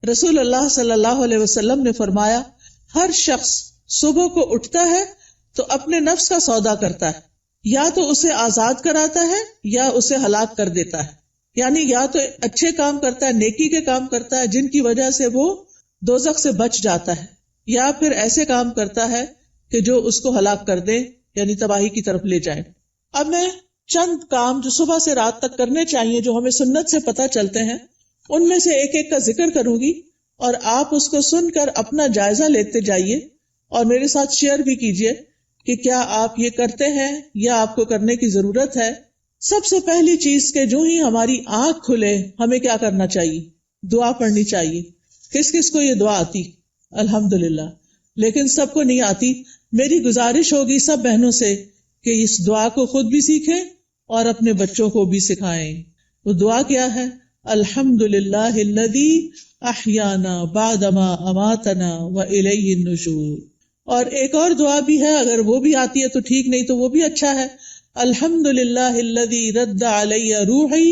رسول اللہ صلی اللہ علیہ وسلم نے فرمایا ہر شخص صبح کو اٹھتا ہے تو اپنے نفس کا سودا کرتا ہے، یا تو اسے آزاد کراتا ہے یا اسے ہلاک کر دیتا ہے، یعنی یا تو اچھے کام کرتا ہے، نیکی کے کام کرتا ہے جن کی وجہ سے وہ دوزخ سے بچ جاتا ہے، یا پھر ایسے کام کرتا ہے کہ جو اس کو ہلاک کر دے، یعنی تباہی کی طرف لے جائیں۔ اب میں چند کام جو صبح سے رات تک کرنے چاہیے جو ہمیں سنت سے پتہ چلتے ہیں ان میں سے ایک ایک کا ذکر کروں گی، اور آپ اس کو سن کر اپنا جائزہ لیتے جائیے اور میرے ساتھ شیئر بھی کیجیے کہ کیا آپ یہ کرتے ہیں یا آپ کو کرنے کی ضرورت ہے۔ سب سے پہلی چیز کہ جو ہی ہماری آنکھ کھلے ہمیں کیا کرنا چاہیے؟ دعا پڑھنی چاہیے۔ کس کس کو یہ دعا آتی؟ الحمدللہ، لیکن سب کو نہیں آتی۔ میری گزارش ہوگی سب بہنوں سے کہ اس دعا کو خود بھی سیکھیں اور اپنے بچوں کو بھی سکھائیں۔ وہ دعا کیا ہے؟ الحمدللہ الذی احیانا بعدما اماتنا والیہ النشور۔ اور ایک اور دعا بھی ہے، اگر وہ بھی آتی ہے تو ٹھیک، نہیں تو وہ بھی اچھا ہے۔ الحمدللہ الذی رد علی روحی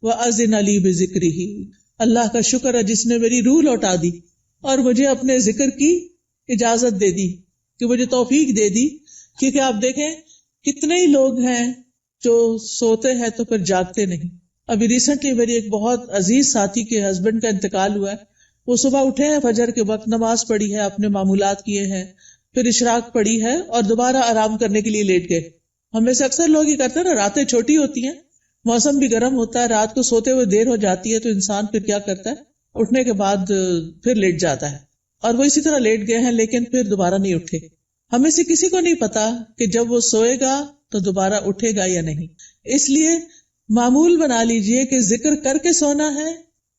واذن لی بذکرہ۔ اللہ کا شکر ہے جس نے میری روح لوٹا دی اور مجھے اپنے ذکر کی اجازت دے دی، کہ مجھے توفیق دے دی۔ کیونکہ آپ دیکھیں کتنے ہی لوگ ہیں جو سوتے ہیں تو پھر جاگتے نہیں۔ ابھی ریسنٹلی میری ایک بہت عزیز ساتھی کے ہسبینڈ کا انتقال ہوا ہے۔ وہ صبح اٹھے ہیں، فجر کے وقت نماز پڑھی ہے، اپنے معمولات کیے ہیں، پھر اشراق پڑھی ہے اور دوبارہ آرام کرنے کے لیے لیٹ گئے۔ ہم میں سے اکثر لوگ یہ کرتے ہیں نا، راتیں چھوٹی ہوتی ہیں، موسم بھی گرم ہوتا ہے، رات کو سوتے ہوئے دیر ہو جاتی ہے تو انسان پھر کیا کرتا ہے، اٹھنے کے بعد پھر لیٹ جاتا ہے، اور وہ اسی طرح لیٹ گئے ہیں لیکن پھر دوبارہ نہیں اٹھے۔ ہمیں سے کسی کو نہیں پتا کہ جب وہ سوئے گا تو دوبارہ اٹھے گا یا نہیں۔ اس لیے معمول بنا لیجئے کہ ذکر کر کے سونا ہے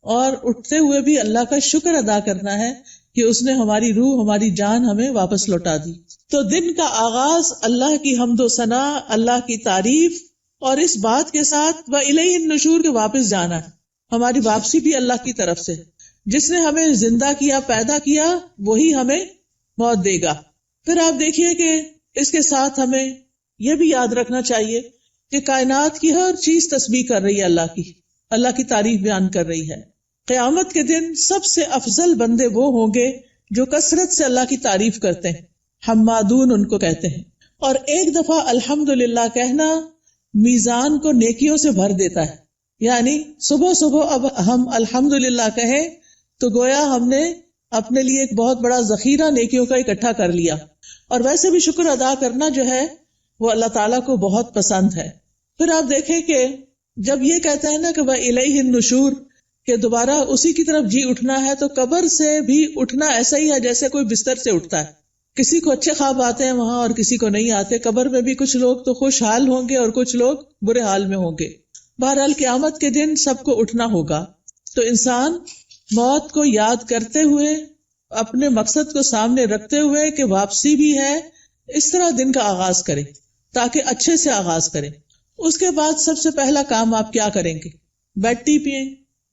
اور اٹھتے ہوئے بھی اللہ کا شکر ادا کرنا ہے کہ اس نے ہماری روح، ہماری جان ہمیں واپس لوٹا دی۔ تو دن کا آغاز اللہ کی حمد و ثنا، اللہ کی تعریف، اور اس بات کے ساتھ وَإِلَيْهِ النُّشُورُ کے واپس جانا ہے۔ ہماری واپسی بھی اللہ کی طرف سے، جس نے ہمیں زندہ کیا، پیدا کیا، وہی ہمیں موت دے گا۔ پھر آپ دیکھیے کہ اس کے ساتھ ہمیں یہ بھی یاد رکھنا چاہیے کہ کائنات کی ہر چیز تسبیح کر رہی ہے، اللہ کی تعریف بیان کر رہی ہے۔ قیامت کے دن سب سے افضل بندے وہ ہوں گے جو کثرت سے اللہ کی تعریف کرتے ہیں، حمادون ان کو کہتے ہیں۔ اور ایک دفعہ الحمدللہ کہنا میزان کو نیکیوں سے بھر دیتا ہے، یعنی صبح صبح اب ہم الحمدللہ کہیں تو گویا ہم نے اپنے لیے ایک بہت بڑا ذخیرہ نیکیوں کا اکٹھا کر لیا۔ اور ویسے بھی شکر ادا کرنا جو ہے وہ اللہ تعالیٰ کو بہت پسند ہے۔ پھر آپ دیکھیں کہ جب یہ کہتے ہیں نا کہ وَإِلَيْهِ النُّشُورُ، کہ دوبارہ اسی کی طرف جی اٹھنا ہے، تو قبر سے بھی اٹھنا ایسا ہی ہے جیسے کوئی بستر سے اٹھتا ہے۔ کسی کو اچھے خواب آتے ہیں وہاں اور کسی کو نہیں آتے۔ قبر میں بھی کچھ لوگ تو خوشحال ہوں گے اور کچھ لوگ برے حال میں ہوں گے۔ بہرحال قیامت کے دن سب کو اٹھنا ہوگا، تو انسان موت کو یاد کرتے ہوئے، اپنے مقصد کو سامنے رکھتے ہوئے کہ واپسی بھی ہے، اس طرح دن کا آغاز کرے تاکہ اچھے سے آغاز کریں۔ اس کے بعد سب سے پہلا کام آپ کیا کریں گے؟ بیڈ ٹی پیئیں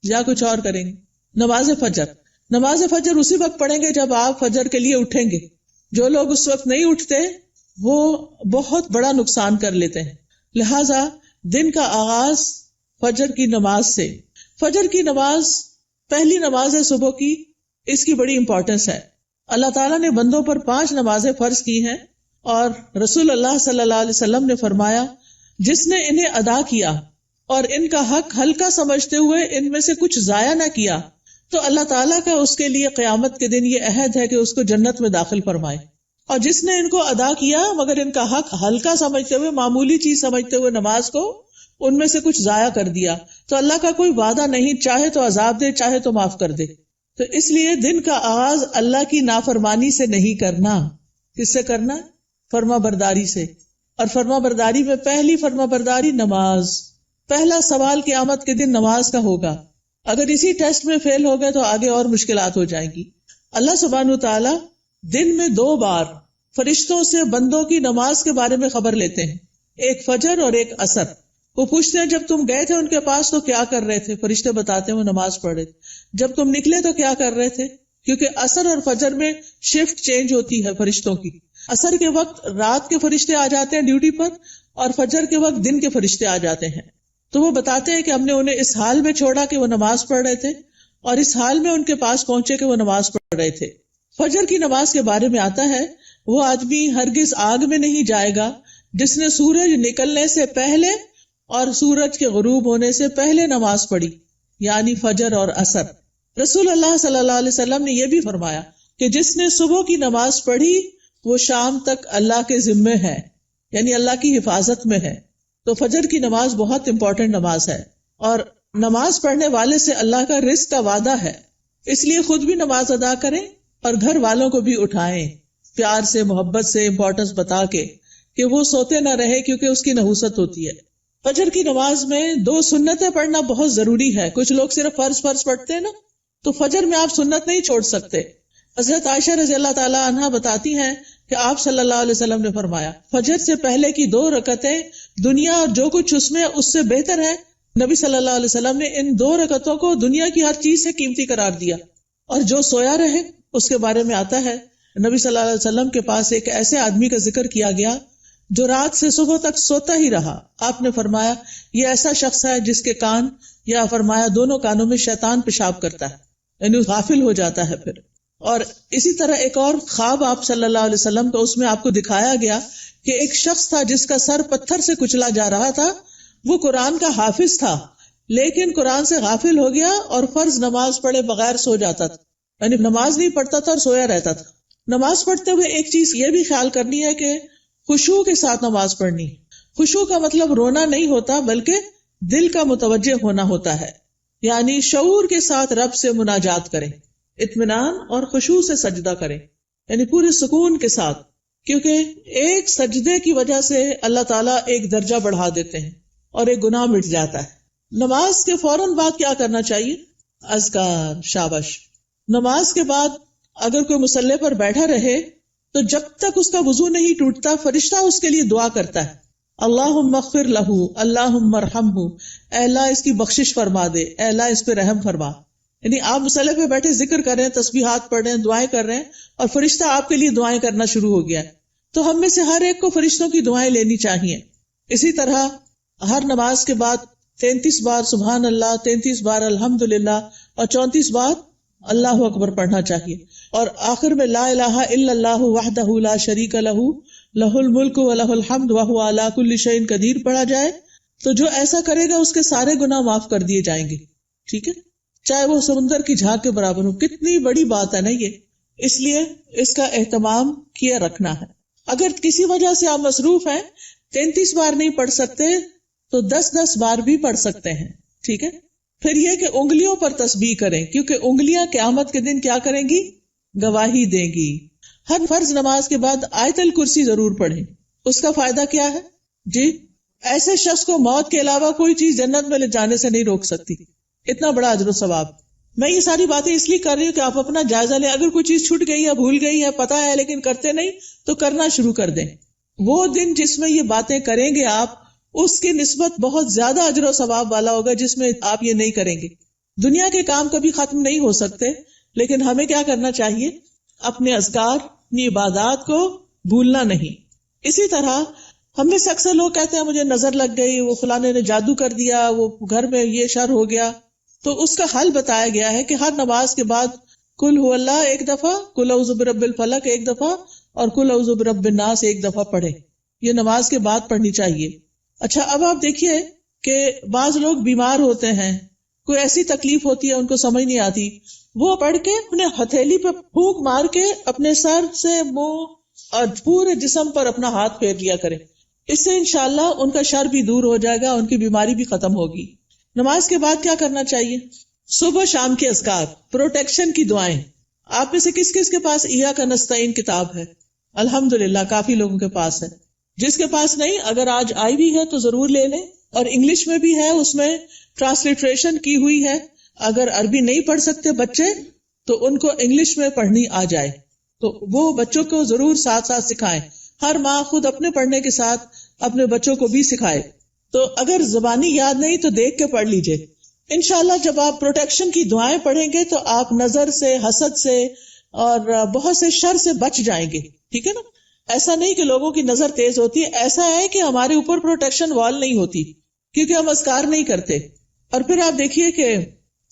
یا کچھ اور کریں گے؟ نماز فجر۔ نماز فجر اسی وقت پڑھیں گے جب آپ فجر کے لیے اٹھیں گے۔ جو لوگ اس وقت نہیں اٹھتے وہ بہت بڑا نقصان کر لیتے ہیں۔ لہذا دن کا آغاز فجر کی نماز سے۔ فجر کی نماز پہلی نماز ہے صبح کی، اس کی بڑی امپورٹنس ہے۔ اللہ تعالیٰ نے بندوں پر 5 نمازیں فرض کی ہیں، اور رسول اللہ صلی اللہ علیہ وسلم نے فرمایا جس نے انہیں ادا کیا اور ان کا حق ہلکا سمجھتے ہوئے ان میں سے کچھ ضائع نہ کیا تو اللہ تعالیٰ کا اس کے لیے قیامت کے دن یہ عہد ہے کہ اس کو جنت میں داخل فرمائے۔ اور جس نے ان کو ادا کیا مگر ان کا حق ہلکا سمجھتے ہوئے، معمولی چیز سمجھتے ہوئے نماز کو ان میں سے کچھ ضائع کر دیا تو اللہ کا کوئی وعدہ نہیں، چاہے تو عذاب دے، چاہے تو معاف کر دے۔ تو اس لیے دن کا آغاز اللہ کی نافرمانی سے نہیں کرنا۔ کس سے کرنا؟ فرما برداری سے۔ اور فرما برداری میں پہلی فرما برداری نماز۔ پہلا سوال قیامت کے دن نماز کا ہوگا۔ اگر اسی ٹیسٹ میں فیل ہو گئے تو آگے اور مشکلات ہو جائیں گی۔ اللہ سبحانہ وتعالی دن میں 2 بار فرشتوں سے بندوں کی نماز کے بارے میں خبر لیتے ہیں، ایک فجر اور ایک عصر۔ وہ پوچھتے ہیں جب تم گئے تھے ان کے پاس تو کیا کر رہے تھے؟ فرشتے بتاتے ہیں وہ نماز پڑھ رہے تھے۔ جب تم نکلے تو کیا کر رہے تھے؟ کیونکہ عصر اور فجر میں شفٹ چینج ہوتی ہے فرشتوں کی۔ عصر کے وقت رات کے فرشتے آ جاتے ہیں ڈیوٹی پر، اور فجر کے وقت دن کے فرشتے آ جاتے ہیں۔ تو وہ بتاتے ہیں کہ ہم نے انہیں اس حال میں چھوڑا کہ وہ نماز پڑھ رہے تھے، اور اس حال میں ان کے پاس پہنچے کہ وہ نماز پڑھ رہے تھے۔ فجر کی نماز کے بارے میں آتا ہے وہ آدمی ہرگز آگ میں نہیں جائے گا جس نے سورج نکلنے سے پہلے اور سورج کے غروب ہونے سے پہلے نماز پڑھی، یعنی فجر اور عصر۔ رسول اللہ صلی اللہ علیہ وسلم نے یہ بھی فرمایا کہ جس نے صبح کی نماز پڑھی وہ شام تک اللہ کے ذمے ہے، یعنی اللہ کی حفاظت میں ہے۔ تو فجر کی نماز بہت امپورٹنٹ نماز ہے، اور نماز پڑھنے والے سے اللہ کا رزق کا وعدہ ہے، اس لیے خود بھی نماز ادا کریں اور گھر والوں کو بھی اٹھائیں، پیار سے، محبت سے، امپورٹنس بتا کے کہ وہ سوتے نہ رہے کیونکہ اس کی نحوست ہوتی ہے۔ فجر کی نماز میں 2 سنتیں پڑھنا بہت ضروری ہے۔ کچھ لوگ صرف فرض پڑھتے ہیں نا، تو فجر میں آپ سنت نہیں چھوڑ سکتے۔ حضرت عائشہ رضی اللہ تعالی عنہا بتاتی ہیں کہ آپ صلی اللہ علیہ وسلم نے فرمایا فجر سے پہلے کی 2 رکعتیں دنیا اور جو کچھ اس میں اس سے بہتر ہے۔ نبی صلی اللہ علیہ وسلم نے ان 2 رکعتوں کو دنیا کی ہر چیز سے قیمتی قرار دیا۔ اور جو سویا رہے اس کے بارے میں آتا ہے نبی صلی اللہ علیہ وسلم کے پاس ایک ایسے آدمی کا ذکر کیا گیا جو رات سے صبح تک سوتا ہی رہا۔ آپ نے فرمایا یہ ایسا شخص ہے جس کے کان، یا فرمایا دونوں کانوں میں شیطان پیشاب کرتا ہے، یعنی غافل ہو جاتا ہے پھر۔ اور اسی طرح ایک اور خواب آپ صلی اللہ علیہ وسلم کو، اس میں آپ کو دکھایا گیا کہ ایک شخص تھا جس کا سر پتھر سے کچلا جا رہا تھا۔ وہ قرآن کا حافظ تھا لیکن قرآن سے غافل ہو گیا اور فرض نماز پڑھے بغیر سو جاتا تھا، یعنی نماز نہیں پڑھتا تھا اور سویا رہتا تھا۔ نماز پڑھتے ہوئے ایک چیز یہ بھی خیال کرنی ہے کہ خشوع کے ساتھ نماز پڑھنی۔ خشوع کا مطلب رونا نہیں ہوتا بلکہ دل کا متوجہ ہونا ہوتا ہے، یعنی شعور کے ساتھ رب سے مناجات کریں، اطمینان اور خشوع سے سجدہ کریں، یعنی پورے سکون کے ساتھ، کیونکہ ایک سجدے کی وجہ سے اللہ تعالیٰ ایک درجہ بڑھا دیتے ہیں اور ایک گناہ مٹ جاتا ہے۔ نماز کے فوراً بعد کیا کرنا چاہیے؟ اذکار، شاباش۔ نماز کے بعد اگر کوئی مصلی پر بیٹھا رہے تو جب تک اس کا وضو نہیں ٹوٹتا فرشتہ اس کے لیے دعا کرتا ہے، اللہم اغفر لہ، اللہم ارحمہ، اے اللہ اس کی بخشش فرما دے، اے اللہ اس پہ رحم فرما۔ یعنی آپ مصلی پہ بیٹھے ذکر کر رہے ہیں، تسبیحات پڑھ رہے ہیں، دعائیں کر رہے ہیں، اور فرشتہ آپ کے لیے دعائیں کرنا شروع ہو گیا ہے۔ تو ہم میں سے ہر ایک کو فرشتوں کی دعائیں لینی چاہیے۔ اسی طرح ہر نماز کے بعد 33 بار سبحان اللہ، 33 بار الحمدللہ اور 34 بار اللہ اکبر پڑھنا چاہیے، اور آخر میں لا الہ الا اللہ وحدہ لا شریک لہ لہ الملک ولہ الحمد وہو علی کل شیء قدیر پڑھا جائے تو جو ایسا کرے گا اس کے سارے گناہ معاف کر دیے جائیں گے۔ ٹھیک ہے، چاہے وہ سمندر کی جھاگ کے برابر ہو۔ کتنی بڑی بات ہے نا یہ، اس لیے اس کا اہتمام کیے رکھنا ہے۔ اگر کسی وجہ سے آپ مصروف ہیں، 33 بار نہیں پڑھ سکتے تو 10 بار بھی پڑھ سکتے ہیں۔ ٹھیک ہے، پھر یہ کہ انگلیوں پر تسبیح کریں، کیونکہ انگلیاں قیامت کے دن کیا کریں گی؟ گواہی دیں گی۔ ہر فرض نماز کے بعد آیت الکرسی ضرور پڑھیں۔ اس کا فائدہ کیا ہے؟ جی، ایسے شخص کو موت کے علاوہ کوئی چیز جنت میں لے جانے سے نہیں روک سکتی۔ اتنا بڑا اجر و ثواب۔ میں یہ ساری باتیں اس لیے کر رہی ہوں کہ آپ اپنا جائزہ لیں۔ اگر کوئی چیز چھوٹ گئی ہے، بھول گئی ہے، پتہ ہے لیکن کرتے نہیں، تو کرنا شروع کر دیں۔ وہ دن جس میں یہ باتیں کریں گے آپ، اس کی نسبت بہت زیادہ اجر و ثواب والا ہوگا جس میں آپ یہ نہیں کریں گے۔ دنیا کے کام کبھی ختم نہیں ہو سکتے، لیکن ہمیں کیا کرنا چاہیے؟ اپنے اذکار، اپنی عبادات کو بھولنا نہیں۔ اسی طرح ہم میں سے اکثر لوگ کہتے ہیں مجھے نظر لگ گئی، وہ فلانے نے جادو کر دیا، وہ گھر میں یہ شر ہو گیا۔ تو اس کا حل بتایا گیا ہے کہ ہر نماز کے بعد قل هو اللہ 1 دفعہ، قل اعوذ برب الفلق 1 دفعہ اور قل اعوذ برب الناس 1 دفعہ پڑھیں۔ یہ نماز کے بعد پڑھنی چاہیے۔ اچھا، اب آپ دیکھیے کہ بعض لوگ بیمار ہوتے ہیں، کوئی ایسی تکلیف ہوتی ہے ان کو سمجھ نہیں آتی، وہ پڑھ کے اپنے ہتھیلی پہ پھونک مار کے اپنے سر سے، منہ اور پورے جسم پر اپنا ہاتھ پھیر لیا کریں۔ اس سے انشاءاللہ ان کا شر بھی دور ہو جائے گا، ان کی بیماری بھی ختم ہوگی۔ نماز کے بعد کیا کرنا چاہیے؟ صبح شام کے اذکار، پروٹیکشن کی دعائیں۔ آپ میں سے کس کس کے پاس ایاک نستعین کتاب ہے؟ الحمدللہ کافی لوگوں کے پاس ہے۔ جس کے پاس نہیں، اگر آج آئی بھی ہے تو ضرور لے لیں، اور انگلش میں بھی ہے، اس میں ٹرانسلیٹریشن کی ہوئی ہے۔ اگر عربی نہیں پڑھ سکتے بچے تو ان کو انگلش میں پڑھنی آ جائے تو وہ بچوں کو ضرور ساتھ ساتھ سکھائیں۔ ہر ماں خود اپنے پڑھنے کے ساتھ اپنے بچوں کو بھی سکھائے۔ تو اگر زبانی یاد نہیں تو دیکھ کے پڑھ لیجئے۔ انشاءاللہ جب آپ پروٹیکشن کی دعائیں پڑھیں گے تو آپ نظر سے، حسد سے اور بہت سے شر سے بچ جائیں گے۔ ٹھیک ہے نا؟ ایسا نہیں کہ لوگوں کی نظر تیز ہوتی ہے، ایسا ہے کہ ہمارے اوپر پروٹیکشن وال نہیں ہوتی کیونکہ ہم اذکار نہیں کرتے۔ اور پھر آپ دیکھیے کہ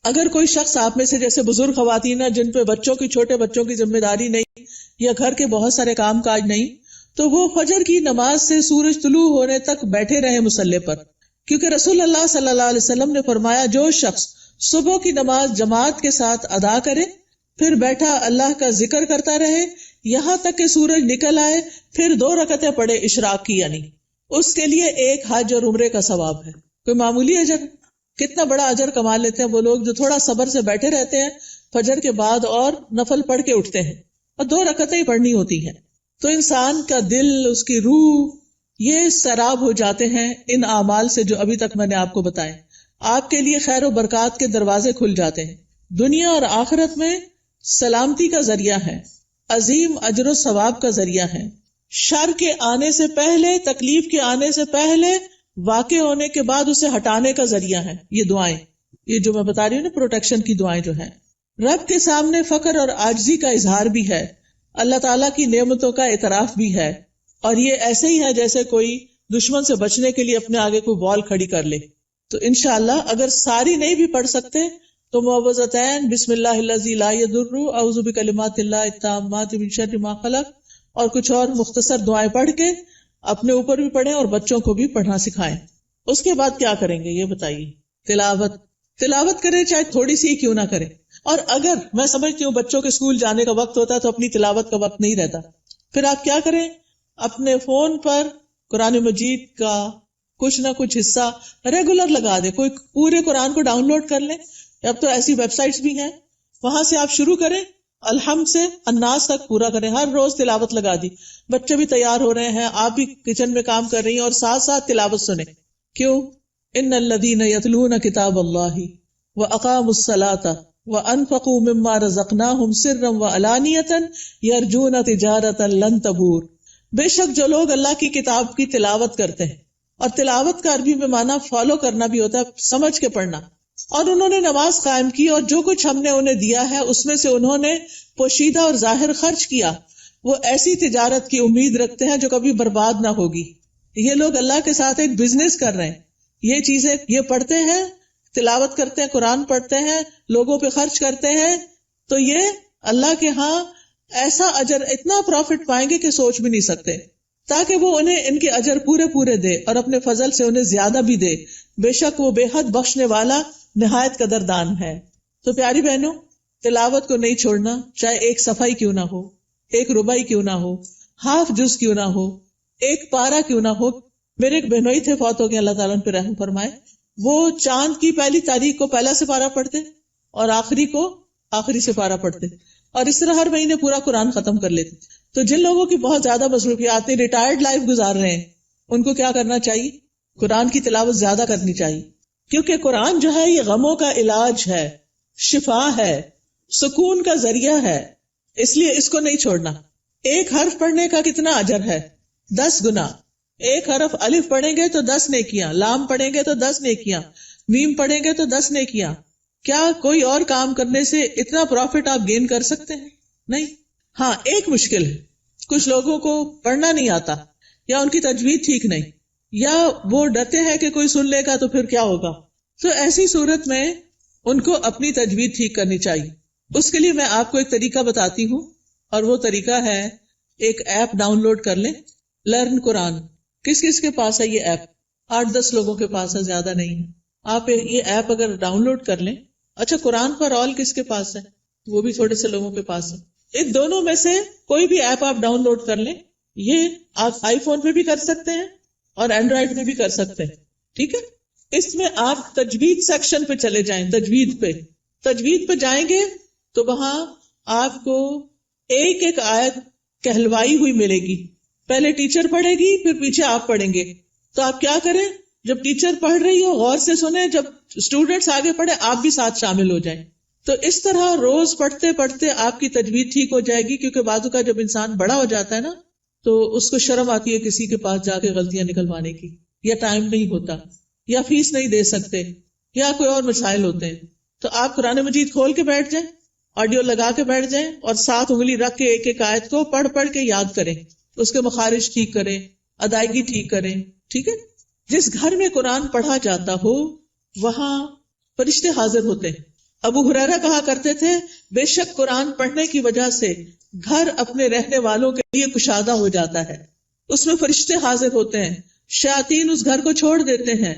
اگر کوئی شخص آپ میں سے جیسے بزرگ خواتین ہیں جن پہ چھوٹے بچوں کی ذمہ داری نہیں یا گھر کے بہت سارے کام کاج نہیں، تو وہ فجر کی نماز سے سورج طلوع ہونے تک بیٹھے رہے مصلی پر، کیونکہ رسول اللہ صلی اللہ علیہ وسلم نے فرمایا جو شخص صبح کی نماز جماعت کے ساتھ ادا کرے پھر بیٹھا اللہ کا ذکر کرتا رہے یہاں تک کہ سورج نکل آئے، پھر 2 رکعتیں پڑھے اشراق کی، یعنی اس کے لیے ایک حج اور عمرے کا ثواب ہے۔ کوئی معمولی اجر؟ کتنا بڑا اجر کما لیتے ہیں وہ لوگ جو تھوڑا صبر سے بیٹھے رہتے ہیں فجر کے بعد اور نفل پڑھ کے اٹھتے ہیں، اور 2 رکعتیں ہی پڑھنی ہوتی ہیں۔ تو انسان کا دل، اس کی روح، یہ سیراب ہو جاتے ہیں ان اعمال سے جو ابھی تک میں نے آپ کو بتائے۔ آپ کے لیے خیر و برکات کے دروازے کھل جاتے ہیں، دنیا اور آخرت میں سلامتی کا ذریعہ ہے، عظیم اجر و ثواب کا ذریعہ ہے، شر کے آنے سے پہلے، تکلیف کے آنے سے پہلے، واقع ہونے کے بعد اسے ہٹانے کا ذریعہ ہے۔ یہ دعائیں، یہ جو میں بتا رہی ہوں نا، پروٹیکشن کی دعائیں جو ہیں، رب کے سامنے فقر اور عاجزی کا اظہار بھی ہے، اللہ تعالیٰ کی نعمتوں کا اعتراف بھی ہے، اور یہ ایسے ہی ہے جیسے کوئی دشمن سے بچنے کے لیے اپنے آگے کوئی وال کھڑی کر لے۔ تو انشاءاللہ اگر ساری نہیں بھی پڑھ سکتے تو معوذتین، بسم اللہ الذی لا یضر، اعوذ بکلمات اللہ التامات من شر ما خلق، اور کچھ اور مختصر دعائیں پڑھ کے اپنے اوپر بھی پڑھیں اور بچوں کو بھی پڑھنا سکھائیں۔ اس کے بعد کیا کریں گے یہ بتائیے؟ تلاوت کریں، چاہے تھوڑی سی کیوں نہ کریں۔ اور اگر میں سمجھتی ہوں بچوں کے اسکول جانے کا وقت ہوتا ہے تو اپنی تلاوت کا وقت نہیں رہتا، پھر آپ کیا کریں؟ اپنے فون پر قرآن مجید کا کچھ نہ کچھ حصہ ریگولر لگا دیں، کوئی پورے قرآن کو ڈاؤن لوڈ کر لیں، اب تو ایسی ویب سائٹس بھی ہیں، وہاں سے آپ شروع کریں، الحمد سے الناس تک پورا کریں، ہر روز تلاوت لگا دی۔ بچے بھی تیار ہو رہے ہیں، آپ بھی کچن میں کام کر رہی ہیں اور ساتھ ساتھ تلاوت سنیں۔ کیوں؟ ان الذین یتلون کتاب اللہ واقاموا الصلاۃ وانفقوا مما رزقناہم سرا وعلانیۃ یرجون تجارۃ لن تبور، بے شک جو لوگ اللہ کی کتاب کی تلاوت کرتے ہیں، اور تلاوت کا عربی میں معنی فالو کرنا بھی ہوتا ہے، سمجھ کے پڑھنا، اور انہوں نے نماز قائم کی اور جو کچھ ہم نے انہیں دیا ہے اس میں سے انہوں نے پوشیدہ اور ظاہر خرچ کیا، وہ ایسی تجارت کی امید رکھتے ہیں جو کبھی برباد نہ ہوگی۔ یہ لوگ اللہ کے ساتھ ایک بزنس کر رہے ہیں، یہ چیزیں یہ پڑھتے ہیں، تلاوت کرتے ہیں، قرآن پڑھتے ہیں، لوگوں پہ خرچ کرتے ہیں، تو یہ اللہ کے ہاں ایسا اجر، اتنا پروفٹ پائیں گے کہ سوچ بھی نہیں سکتے، تاکہ وہ انہیں ان کے اجر پورے دے اور اپنے فضل سے انہیں زیادہ بھی دے، بے شک وہ بے حد بخشنے والا نہایت قدردان ہے۔ تو پیاری بہنوں، تلاوت کو نہیں چھوڑنا، چاہے ایک صفحہ کیوں نہ ہو، ایک ربع کیوں نہ ہو، ہاف جز کیوں نہ ہو، ایک پارہ کیوں نہ ہو۔ میرے ایک بہنوئی تھے، فوت ہو گئے، اللہ تعالیٰ ان پہ رحم فرمائے، وہ چاند کی پہلی تاریخ کو پہلا سپارہ پڑھتے اور آخری کو آخری سپارہ پڑھتے، اور اس طرح ہر مہینے پورا قرآن ختم کر لیتے۔ تو جن لوگوں کی بہت زیادہ مصروفیات، ریٹائرڈ لائف گزار رہے ہیں، ان کو کیا کرنا چاہیے؟ قرآن کی تلاوت زیادہ کرنی چاہیے، کیونکہ قرآن جو ہے یہ غموں کا علاج ہے، شفا ہے، سکون کا ذریعہ ہے، اس لیے اس کو نہیں چھوڑنا۔ ایک حرف پڑھنے کا کتنا اجر ہے؟ 10 گنا۔ ایک حرف الف پڑھیں گے تو 10 نیکیاں، لام پڑھیں گے تو 10 نیکیاں، میم پڑھیں گے تو 10 نیکیاں۔ کیا کوئی اور کام کرنے سے اتنا پروفٹ آپ گین کر سکتے ہیں؟ نہیں۔ ہاں، ایک مشکل ہے، کچھ لوگوں کو پڑھنا نہیں آتا، یا ان کی تجوید ٹھیک نہیں، یا وہ ڈرتے ہیں کہ کوئی سن لے گا تو پھر کیا ہوگا۔ تو ایسی صورت میں ان کو اپنی تجوید ٹھیک کرنی چاہیے۔ اس کے لیے میں آپ کو ایک طریقہ بتاتی ہوں، اور وہ طریقہ ہے ایک ایپ ڈاؤن لوڈ کر لیں، لرن قرآن۔ کس کس کے پاس ہے یہ ایپ؟ 8-10 لوگوں کے پاس ہے، زیادہ نہیں ہے۔ آپ یہ ایپ اگر ڈاؤن لوڈ کر لیں، اچھا قرآن پر آل کس کے پاس ہے؟ وہ بھی تھوڑے سے لوگوں کے پاس ہے۔ ان دونوں میں سے کوئی بھی ایپ آپ ڈاؤن لوڈ کر لیں، یہ آپ آئی فون پہ بھی کر سکتے ہیں اور اینڈرائڈ پہ بھی کر سکتے ہیں، ٹھیک ہے۔ اس میں آپ تجوید سیکشن پہ چلے جائیں، تجوید پہ جائیں گے تو وہاں آپ کو ایک ایک آیت کہلوائی ہوئی ملے گی۔ پہلے ٹیچر پڑھے گی، پھر پیچھے آپ پڑھیں گے۔ تو آپ کیا کریں، جب ٹیچر پڑھ رہی ہو غور سے سنیں، جب اسٹوڈینٹس آگے پڑھے آپ بھی ساتھ شامل ہو جائیں۔ تو اس طرح روز پڑھتے پڑھتے آپ کی تجوید ٹھیک ہو جائے گی، کیونکہ بعض کا جب انسان بڑا ہو جاتا ہے نا تو اس کو شرم آتی ہے کسی کے پاس جا کے غلطیاں نکلوانے کی، یا ٹائم نہیں ہوتا، یا فیس نہیں دے سکتے، یا کوئی اور مسائل ہوتے ہیں۔ تو آپ قرآن مجید کھول کے بیٹھ جائیں، آڈیو لگا کے بیٹھ جائیں، اور 7 انگلی رکھ کے ایک ایک آیت کو پڑھ پڑھ کے یاد کریں، اس کے مخارج ٹھیک کریں، ادائیگی ٹھیک کریں، ٹھیک ہے۔ جس گھر میں قرآن پڑھا جاتا ہو وہاں فرشتے حاضر ہوتے ہیں، ابو ہریرہ کہا کرتے تھے بے شک قرآن پڑھنے کی وجہ سے گھر اپنے رہنے والوں کے لیے کشادہ ہو جاتا ہے، اس میں فرشتے حاضر ہوتے ہیں، شیاطین اس گھر کو چھوڑ دیتے ہیں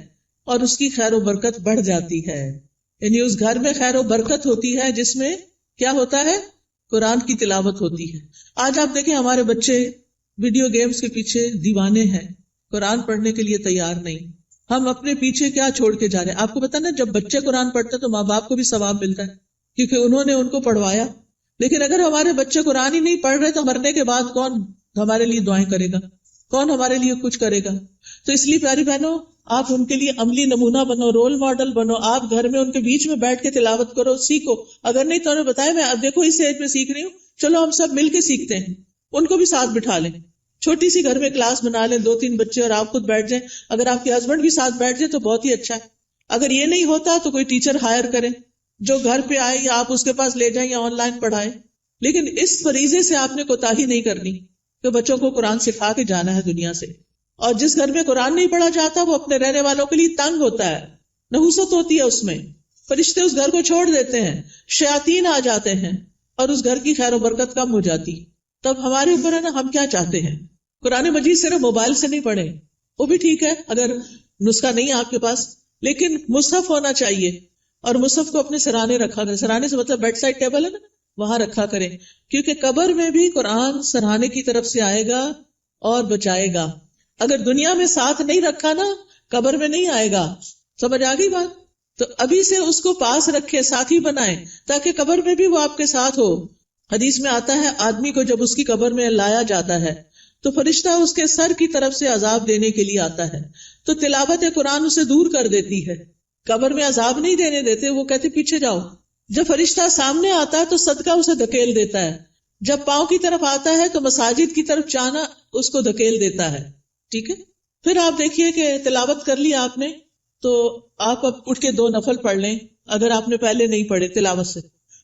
اور اس کی خیر و برکت بڑھ جاتی ہے. یعنی اس گھر میں خیر و برکت ہوتی ہے جس میں کیا ہوتا ہے؟ قرآن کی تلاوت ہوتی ہے. آج آپ دیکھیں ہمارے بچے ویڈیو گیمز کے پیچھے دیوانے ہیں، قرآن پڑھنے کے لیے تیار نہیں. ہم اپنے پیچھے کیا چھوڑ کے جا رہے ہیں؟ آپ کو پتا نا جب بچے قرآن پڑھتے ہیں تو ماں باپ کو بھی ثواب ملتا ہے کیونکہ انہوں نے ان کو پڑھوایا. لیکن اگر ہمارے بچے قرآن ہی نہیں پڑھ رہے تو مرنے کے بعد کون ہمارے لیے دعائیں کرے گا؟ کون ہمارے لیے کچھ کرے گا؟ تو اس لیے پیاری بہنوں، آپ ان کے لیے عملی نمونہ بنو، رول ماڈل بنو. آپ گھر میں ان کے بیچ میں بیٹھ کے تلاوت کرو، سیکھو. اگر نہیں تو انہیں بتایا میں اب دیکھو اس ایج میں سیکھ رہی ہوں، چلو ہم سب مل کے سیکھتے ہیں. ان کو بھی ساتھ بٹھا لیں، چھوٹی سی گھر میں کلاس بنا لیں، 2-3 بچے اور آپ خود بیٹھ جائیں. اگر آپ کے ہسبینڈ بھی ساتھ بیٹھ جائے تو بہت ہی اچھا ہے. اگر یہ نہیں ہوتا تو کوئی ٹیچر ہائر کریں جو گھر پہ آئے یا آپ اس کے پاس لے جائیں یا آن لائن پڑھائیں. لیکن اس فریضے سے آپ نے کوتاہی نہیں کرنی کہ بچوں کو قرآن سکھا کے جانا ہے دنیا سے. اور جس گھر میں قرآن نہیں پڑھا جاتا وہ اپنے رہنے والوں کے لیے تنگ ہوتا ہے، نحوست ہوتی ہے اس میں، فرشتے اس گھر کو چھوڑ دیتے ہیں، شیاطین آ جاتے ہیں اور اس گھر کی خیر و برکت کم ہو جاتی. تب ہمارے اوپر ہے نا، ہم کیا چاہتے ہیں. قرآن مجید صرف موبائل سے نہیں پڑھیں، وہ بھی ٹھیک ہے اگر نسخہ نہیں ہے آپ کے پاس، لیکن مصحف ہونا چاہیے. اور مصحف کو اپنے سرانے رکھا کریں. سرانے سے مطلب بیڈ سائڈ ٹیبل ہے نا، وہاں رکھا کریں، کیونکہ قبر میں بھی قرآن سرانے کی طرف سے آئے گا اور بچائے گا. اگر دنیا میں ساتھ نہیں رکھا نا، قبر میں نہیں آئے گا. سمجھ آ گئی بات؟ تو ابھی سے اس کو پاس رکھے، ساتھی بنائیں تاکہ قبر میں بھی وہ آپ کے ساتھ ہو. حدیث میں آتا ہے آدمی کو جب اس کی قبر میں لایا جاتا ہے تو فرشتہ اس کے سر کی طرف سے عذاب دینے کے لیے آتا ہے، تو تلاوت قرآن اسے دور کر دیتی ہے. قبر میں عذاب نہیں دینے دیتے، وہ کہتے پیچھے جاؤ. جب فرشتہ سامنے آتا ہے تو صدقہ اسے دھکیل دیتا ہے. جب پاؤں کی طرف آتا ہے تو مساجد کی طرف جانا اس کو دھکیل دیتا ہے. ٹھیک ہے. پھر آپ دیکھیے کہ تلاوت کر لی آپ نے تو آپ اب اٹھ کے 2 نفل پڑھ لیں اگر آپ نے پہلے نہیں پڑھے تلاوت سے،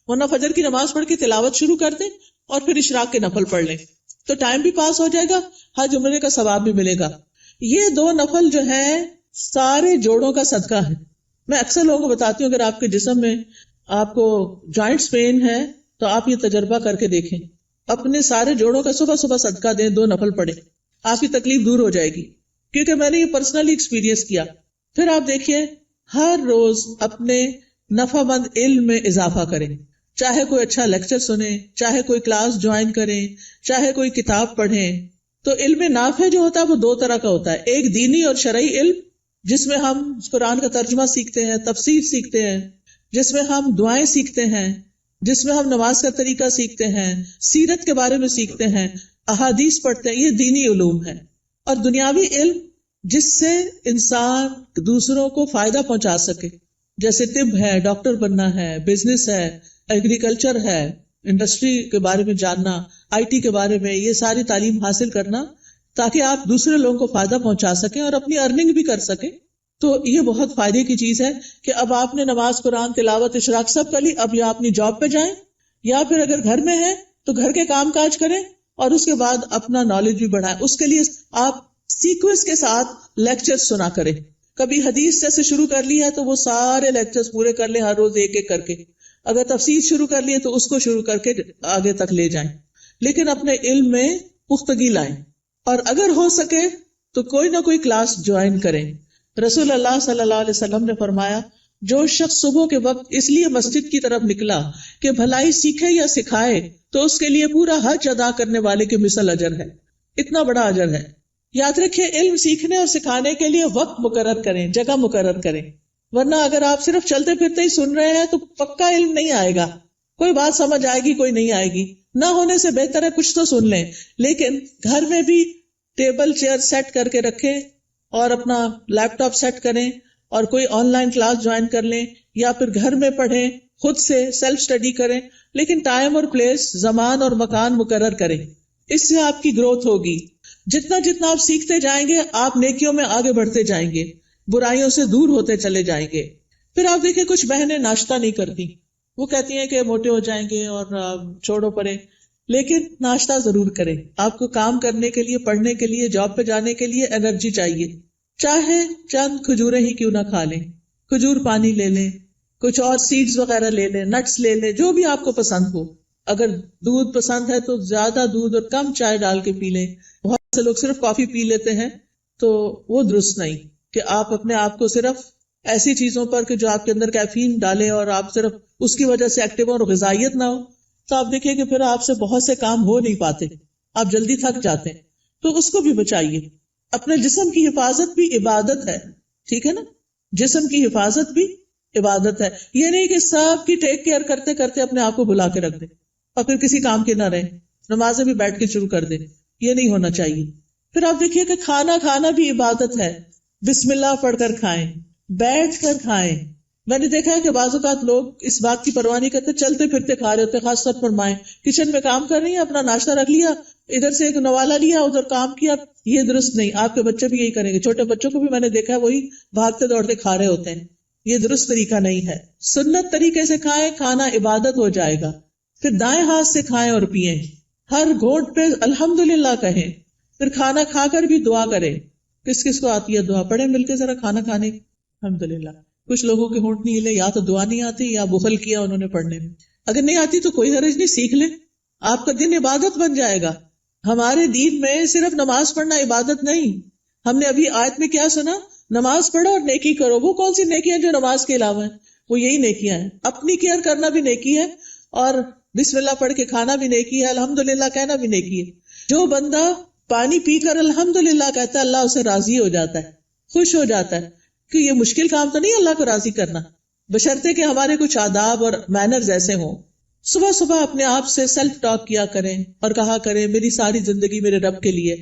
ورنہ فجر کی نماز پڑھ کے تلاوت شروع کر دیں اور پھر اشراق کے نفل پڑھ لیں تو ٹائم بھی پاس ہو جائے گا، حج عمرے کا ثواب بھی ملے گا. یہ 2 نفل جو ہیں سارے جوڑوں کا صدقہ ہے. میں اکثر لوگوں کو بتاتی ہوں اگر آپ کے جسم میں آپ کو جوائنٹس پین ہے تو آپ یہ تجربہ کر کے دیکھیں، اپنے سارے جوڑوں کا صبح صبح صدقہ دیں، 2 نفل پڑھیں، آپ کی تکلیف دور ہو جائے گی. کیونکہ میں نے یہ پرسنلی ایکسپیرینس کیا. پھر آپ دیکھیے ہر روز اپنے نفع مند علم میں اضافہ کریں، چاہے کوئی اچھا لیکچر سنیں، چاہے کوئی کلاس جوائن کریں، چاہے کوئی کتاب پڑھیں. تو علم نافع جو ہوتا ہے وہ 2 طرح کا ہوتا ہے، ایک دینی اور شرعی علم جس میں ہم قرآن کا ترجمہ سیکھتے ہیں، تفسیر سیکھتے ہیں، جس میں ہم دعائیں سیکھتے ہیں، جس میں ہم نماز کا طریقہ سیکھتے ہیں، سیرت کے بارے میں سیکھتے ہیں، احادیث پڑھتے ہیں. یہ دینی علوم ہے. اور دنیاوی علم جس سے انسان دوسروں کو فائدہ پہنچا سکے، جیسے طب ہے، ڈاکٹر بننا ہے، بزنس ہے، ایگریکلچر ہے، انڈسٹری کے بارے میں جاننا، آئی ٹی کے بارے میں، یہ ساری تعلیم حاصل کرنا تاکہ آپ دوسرے لوگوں کو فائدہ پہنچا سکیں اور اپنی ارننگ بھی کر سکیں. تو یہ بہت فائدے کی چیز ہے کہ اب آپ نے نماز، قرآن، تلاوت، اشراق سب کر لی. اب یا اپنی جاب پہ جائیں یا پھر اگر گھر میں ہیں تو گھر کے کام کاج کریں اور اس کے بعد اپنا نالج بھی بڑھائیں. اس کے لیے آپ سیکوینس کے ساتھ لیکچر سنا کریں. کبھی حدیث جیسے شروع کر لی ہے تو وہ سارے لیکچرز پورے کر لیں، ہر روز ایک ایک کر کے. اگر تفسیر شروع کر لی ہے تو اس کو شروع کر کے آگے تک لے جائیں، لیکن اپنے علم میں پختگی لائیں. اور اگر ہو سکے تو کوئی نہ کوئی کلاس جوائن کریں. رسول اللہ صلی اللہ علیہ وسلم نے فرمایا جو شخص صبح کے وقت اس لیے مسجد کی طرف نکلا کہ بھلائی سیکھے یا سکھائے تو اس کے لیے پورا حج ادا کرنے والے کے مثل اجر ہے. اتنا بڑا اجر ہے. یاد رکھیں علم سیکھنے اور سکھانے کے لیے وقت مقرر کریں، جگہ مقرر کریں، ورنہ اگر آپ صرف چلتے پھرتے ہی سن رہے ہیں تو پکا علم نہیں آئے گا. کوئی بات سمجھ آئے گی، کوئی نہیں آئے گی. نہ ہونے سے بہتر ہے کچھ تو سن لیں، لیکن گھر میں بھی ٹیبل چیئر سیٹ کر کے رکھیں اور اپنا لیپ ٹاپ سیٹ کریں اور کوئی آن لائن کلاس جوائن کر لیں یا پھر گھر میں پڑھیں، خود سے سیلف اسٹڈی کریں، لیکن ٹائم اور پلیس، زمان اور مکان مقرر کریں. اس سے آپ کی گروتھ ہوگی. جتنا جتنا آپ سیکھتے جائیں گے آپ نیکیوں میں آگے بڑھتے جائیں گے، برائیوں سے دور ہوتے چلے جائیں گے. پھر آپ دیکھیں کچھ بہنیں ناشتہ نہیں کرتی، وہ کہتی ہیں کہ موٹے ہو جائیں گے اور چھوڑو پڑے، لیکن ناشتہ ضرور کریں. آپ کو کام کرنے کے لیے، پڑھنے کے لیے، جاب پہ جانے کے لیے انرجی چاہیے. چاہے چند کھجوریں ہی کیوں نہ کھا لیں، کھجور پانی لے لیں، کچھ اور سیڈز وغیرہ لے لیں، نٹس لے لیں، جو بھی آپ کو پسند ہو. اگر دودھ پسند ہے تو زیادہ دودھ اور کم چائے ڈال کے پی لیں. بہت سے لوگ صرف کافی پی لیتے ہیں، تو وہ درست نہیں کہ آپ اپنے آپ کو صرف ایسی چیزوں پر کہ جو آپ کے اندر کیفین ڈالے اور آپ صرف اس کی وجہ سے ایکٹیو اور غذائیت نہ ہو، تو آپ دیکھیں کہ پھر آپ سے بہت سے کام ہو نہیں پاتے، آپ جلدی تھک جاتے ہیں. تو اس کو بھی بچائیے. اپنے جسم کی حفاظت بھی عبادت ہے، ٹھیک ہے نا؟ جسم کی حفاظت بھی عبادت ہے. یہ نہیں کہ سب کی ٹیک کیئر کرتے کرتے اپنے آپ کو بھلا کے رکھ دیں اور پھر کسی کام کے نہ رہیں، نمازیں بھی بیٹھ کے شروع کر دیں. یہ نہیں ہونا چاہیے. پھر آپ دیکھیے کہ کھانا کھانا بھی عبادت ہے. بسم اللہ پڑھ کر کھائیں، بیٹھ کر کھائیں. میں نے دیکھا ہے کہ بعض اوقات لوگ اس بات کی پرواہ نہیں کرتے، چلتے پھرتے کھا رہے ہوتے. خاص طور پر مائیں کچن میں کام کر رہی ہیں، اپنا ناشتہ رکھ لیا، ادھر سے ایک نوالا لیا، ادھر کام کیا. یہ درست نہیں. آپ کے بچے بھی یہی کریں گے. چھوٹے بچوں کو بھی میں نے دیکھا ہے وہی بھاگتے دوڑتے کھا رہے ہوتے ہیں. یہ درست طریقہ نہیں ہے. سنت طریقے سے کھائیں، کھانا عبادت ہو جائے گا. پھر دائیں ہاتھ سے کھائیں اور پیئیں. ہر گھونٹ پہ الحمدللہ کہیں. پھر کھانا کھا کر بھی دعا کریں. کس کس کو آتی ہے دعا؟ پڑھیں مل کے ذرا کھانا کھانے. الحمدللہ. کچھ لوگوں کے ہونٹ نہیں ہلے، یا تو دعا نہیں آتی یا بخل کیا انہوں نے پڑھنے میں. اگر نہیں آتی تو کوئی حرج نہیں، سیکھ لیں. آپ کا دن عبادت بن جائے گا. ہمارے دین میں صرف نماز پڑھنا عبادت نہیں. ہم نے ابھی آیت میں کیا سنا؟ نماز پڑھو اور نیکی کرو. وہ کون سی نیکی ہیں جو نماز کے علاوہ ہیں؟ وہ یہی نیکیاں ہیں. اپنی کیئر کرنا بھی نیکی ہے، اور بسم اللہ پڑھ کے کھانا بھی نیکی ہے، الحمدللہ کہنا بھی نیکی ہے. جو بندہ پانی پی کر الحمدللہ کہتا ہے، اللہ اسے راضی ہو جاتا ہے، خوش ہو جاتا ہے. کہ یہ مشکل کام تو نہیں اللہ کو راضی کرنا، بشرطے کہ ہمارے کچھ آداب اور مینرز ایسے ہوں. صبح صبح اپنے آپ سے سیلف ٹاک کیا کریں اور کہا کریں میری ساری زندگی میرے رب کے لیے،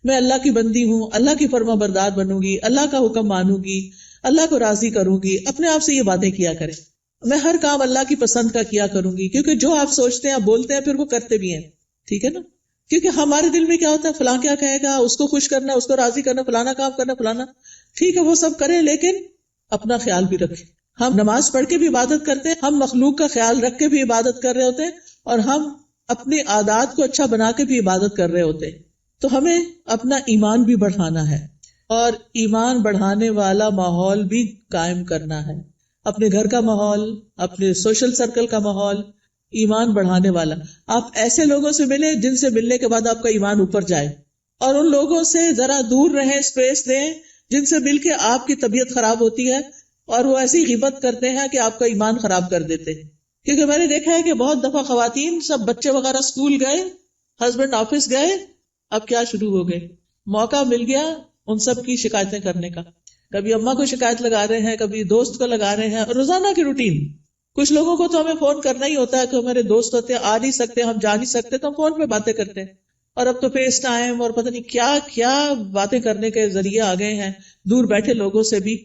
میں اللہ کی بندی ہوں، اللہ کی فرما بردار بنوں گی، اللہ کا حکم مانوں گی، اللہ کو راضی کروں گی. اپنے آپ سے یہ باتیں کیا کریں. میں ہر کام اللہ کی پسند کا کیا کروں گی، کیونکہ جو آپ سوچتے ہیں آپ بولتے ہیں پھر وہ کرتے بھی ہیں. ٹھیک ہے نا؟ کیونکہ ہمارے دل میں کیا ہوتا ہے، فلاں کیا کہے گا، اس کو خوش کرنا، اس کو راضی کرنا، فلانا کام کرنا، فلانا. ٹھیک ہے وہ سب کریں، لیکن اپنا خیال بھی رکھیں. ہم نماز پڑھ کے بھی عبادت کرتے ہیں، ہم مخلوق کا خیال رکھ کے بھی عبادت کر رہے ہوتے ہیں، اور ہم اپنے عادات کو اچھا بنا کے بھی عبادت کر رہے ہوتے ہیں. تو ہمیں اپنا ایمان بھی بڑھانا ہے، اور ایمان بڑھانے والا ماحول بھی قائم کرنا ہے. اپنے گھر کا ماحول، اپنے سوشل سرکل کا ماحول ایمان بڑھانے والا. آپ ایسے لوگوں سے ملیں جن سے ملنے کے بعد آپ کا ایمان اوپر جائے، اور ان لوگوں سے ذرا دور رہیں، اسپیس دیں جن سے مل کے آپ کی طبیعت خراب ہوتی ہے اور وہ ایسی غیبت کرتے ہیں کہ آپ کا ایمان خراب کر دیتے ہیں. کیونکہ میں نے دیکھا ہے کہ بہت دفعہ خواتین سب بچے وغیرہ اسکول گئے، ہسبینڈ آفس گئے، اب کیا شروع ہو گئے، موقع مل گیا ان سب کی شکایتیں کرنے کا. کبھی اماں کو شکایت لگا رہے ہیں، کبھی دوست کو لگا رہے ہیں. روزانہ کی روٹین. کچھ لوگوں کو تو ہمیں فون کرنا ہی ہوتا ہے کہ ہمارے دوست ہوتے ہیں، آ نہیں سکتے، ہم جا نہیں سکتے، تو ہم فون پہ باتیں کرتے ہیں. اور اب تو فیس ٹائم اور پتہ نہیں کیا کیا باتیں کرنے کے ذریعے آ گئے ہیں دور بیٹھے لوگوں سے بھی.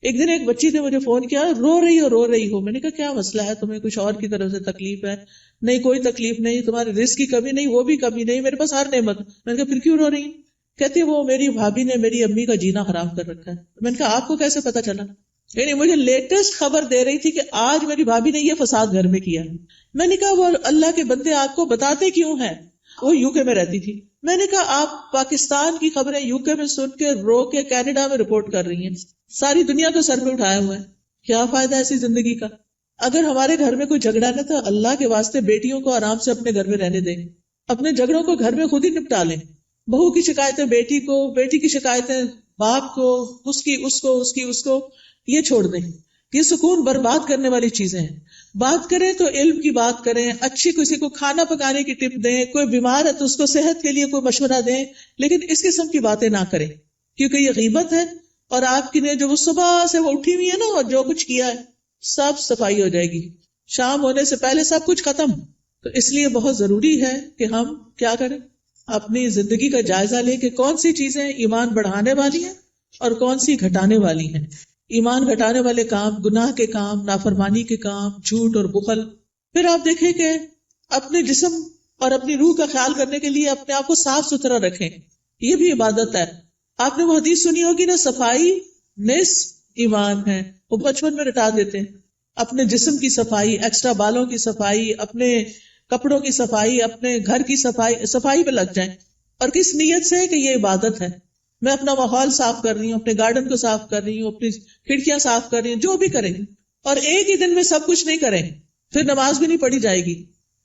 ایک دن ایک بچی نے مجھے فون کیا، رو رہی ہو. میں نے کہا کیا مسئلہ ہے تمہیں؟ کچھ اور کی طرف سے تکلیف ہے؟ نہیں کوئی تکلیف نہیں، تمہارے رزق کی کمی نہیں، وہ بھی کمی نہیں، میرے پاس ہر نعمت. میں نے کہا پھر کیوں رو رہی؟ کہتی وہ میری بھابھی نے میری امی کا جینا حرام کر رکھا ہے. میں نے کہا آپ کو کیسے پتا چلا؟ یعنی مجھے لیٹسٹ خبر دے رہی تھی کہ آج میری بھابھی نے یہ فساد گھر میں کیا ہے. میں نے کہا وہ اللہ کے بندے آپ کو بتاتے کیوں ہیں؟ وہ یو کے میں رہتی تھی. میں نے کہا آپ پاکستان کی خبریں یو کے میں سن کے رو کے کینیڈا میں رپورٹ کر رہی ہیں، ساری دنیا کو سر پہ اٹھایا ہوا ہے. کیا فائدہ ایسی زندگی کا؟ اگر ہمارے گھر میں کوئی جھگڑا نہ تو اللہ کے واسطے بیٹیوں کو آرام سے اپنے گھر میں رہنے دیں، اپنے جھگڑوں کو گھر میں خود ہی نپٹا لیں. بہو کی شکایتیں بیٹی کو، بیٹی کی شکایتیں باپ کو، اس کی اس کو یہ چھوڑ دیں. یہ سکون برباد کرنے والی چیزیں ہیں. بات کریں تو علم کی بات کریں، اچھی کسی کو کھانا پکانے کی ٹپ دیں، کوئی بیمار ہے تو اس کو صحت کے لیے کوئی مشورہ دیں، لیکن اس قسم کی باتیں نہ کریں، کیونکہ یہ غیبت ہے. اور آپ کی نے جو وہ صبح سے وہ اٹھی ہوئی ہے نا، اور جو کچھ کیا ہے سب صفائی ہو جائے گی، شام ہونے سے پہلے سب کچھ ختم. تو اس لیے بہت ضروری ہے کہ ہم کیا کریں، اپنی زندگی کا جائزہ لیں کہ کون سی چیزیں ایمان بڑھانے والی ہیں اور کون سی گھٹانے والی ہیں. ایمان گھٹانے والے کام، گناہ کے کام، نافرمانی کے کام، جھوٹ اور بخل. پھر آپ دیکھیں کہ اپنے جسم اور اپنی روح کا خیال کرنے کے لیے اپنے آپ کو صاف ستھرا رکھیں، یہ بھی عبادت ہے. آپ نے وہ حدیث سنی ہوگی نا، صفائی نصف ایمان ہے. وہ بچپن میں رٹا دیتے ہیں. اپنے جسم کی صفائی، ایکسٹرا بالوں کی صفائی، اپنے کپڑوں کی صفائی، اپنے گھر کی صفائی پہ لگ جائیں. اور کس نیت سے کہ یہ عبادت ہے. میں اپنا ماحول صاف کر رہی ہوں، اپنے گارڈن کو صاف کر رہی ہوں، اپنی کھڑکیاں صاف کر رہی ہوں، جو بھی کریں. اور ایک ہی دن میں سب کچھ نہیں کریں پھر نماز بھی نہیں پڑھی جائے گی.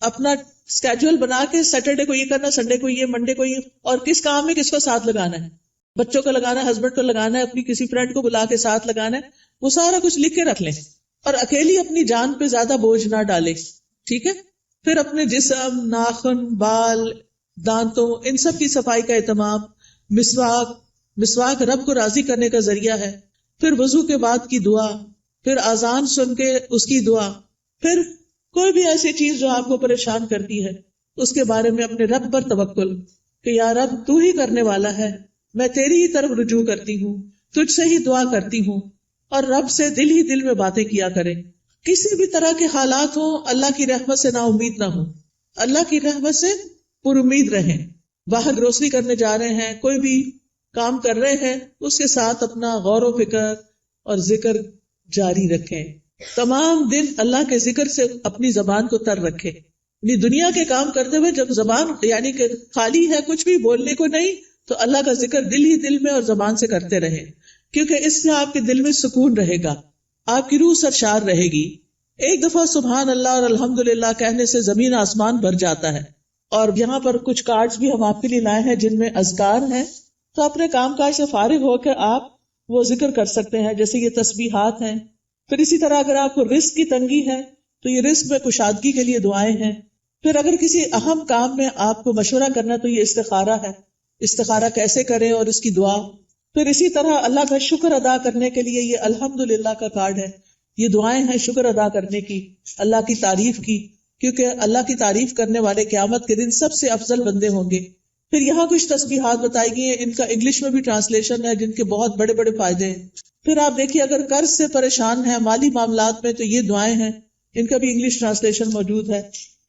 اپنا اسکیجول بنا کے سیٹرڈے کو یہ کرنا، سنڈے کو یہ، منڈے کو یہ، اور کس کام میں کس کو ساتھ لگانا ہے، بچوں کو لگانا ہے، ہسبینڈ کو لگانا ہے، اپنی کسی فرینڈ کو بلا کے ساتھ لگانا ہے، وہ سارا کچھ لکھ کے رکھ لیں. اور اکیلی اپنی جان پہ زیادہ بوجھ نہ ڈالے. ٹھیک ہے. پھر اپنے جسم، ناخن، بال، دانتوں، ان سب کی صفائی کا اہتمام. مسواک رب کو راضی کرنے کا ذریعہ ہے. پھر وضو کے بعد کی دعا، پھر اذان سن کے اس کی دعا. پھر کوئی بھی ایسی چیز جو آپ کو پریشان کرتی ہے اس کے بارے میں اپنے رب پر توکل کہ یا رب تو ہی کرنے والا ہے، میں تیری ہی طرف رجوع کرتی ہوں، تجھ سے ہی دعا کرتی ہوں. اور رب سے دل ہی دل میں باتیں کیا کریں. کسی بھی طرح کے حالات ہوں اللہ کی رحمت سے نا امید نہ ہوں، اللہ کی رحمت سے پر امید رہیں. باہر گروسری کرنے جا رہے ہیں، کوئی بھی کام کر رہے ہیں، اس کے ساتھ اپنا غور و فکر اور ذکر جاری رکھیں. تمام دن اللہ کے ذکر سے اپنی زبان کو تر رکھیں. یعنی دنیا کے کام کرتے ہوئے جب زبان یعنی کہ خالی ہے، کچھ بھی بولنے کو نہیں، تو اللہ کا ذکر دل ہی دل میں اور زبان سے کرتے رہیں، کیونکہ اس سے آپ کے دل میں سکون رہے گا، آپ کی روح سرشار رہے گی. ایک دفعہ سبحان اللہ اور الحمدللہ کہنے سے زمین آسمان بھر جاتا ہے. اور یہاں پر کچھ کارڈز بھی ہم آپ کے لیے لائے ہیں جن میں اذکار ہیں، تو اپنے کام کاج سے فارغ ہو کے آپ وہ ذکر کر سکتے ہیں، جیسے یہ تسبیحات ہیں. پھر اسی طرح اگر آپ کو رزق کی تنگی ہے تو یہ رزق میں کشادگی کے لیے دعائیں ہیں. پھر اگر کسی اہم کام میں آپ کو مشورہ کرنا تو یہ استخارہ ہے، استخارہ کیسے کریں اور اس کی دعا. پھر اسی طرح اللہ کا شکر ادا کرنے کے لیے یہ الحمدللہ کا کارڈ ہے، یہ دعائیں ہیں شکر ادا کرنے کی، اللہ کی تعریف کی، کیونکہ اللہ کی تعریف کرنے والے قیامت کے دن سب سے افضل بندے ہوں گے. پھر یہاں کچھ تسبیحات بتائی گئی ہیں، ان کا انگلش میں بھی ٹرانسلیشن ہے جن کے بہت بڑے بڑے فائدے ہیں. پھر آپ دیکھیے اگر قرض سے پریشان ہیں، مالی معاملات میں، تو یہ دعائیں ہیں، ان کا بھی انگلش ٹرانسلیشن موجود ہے.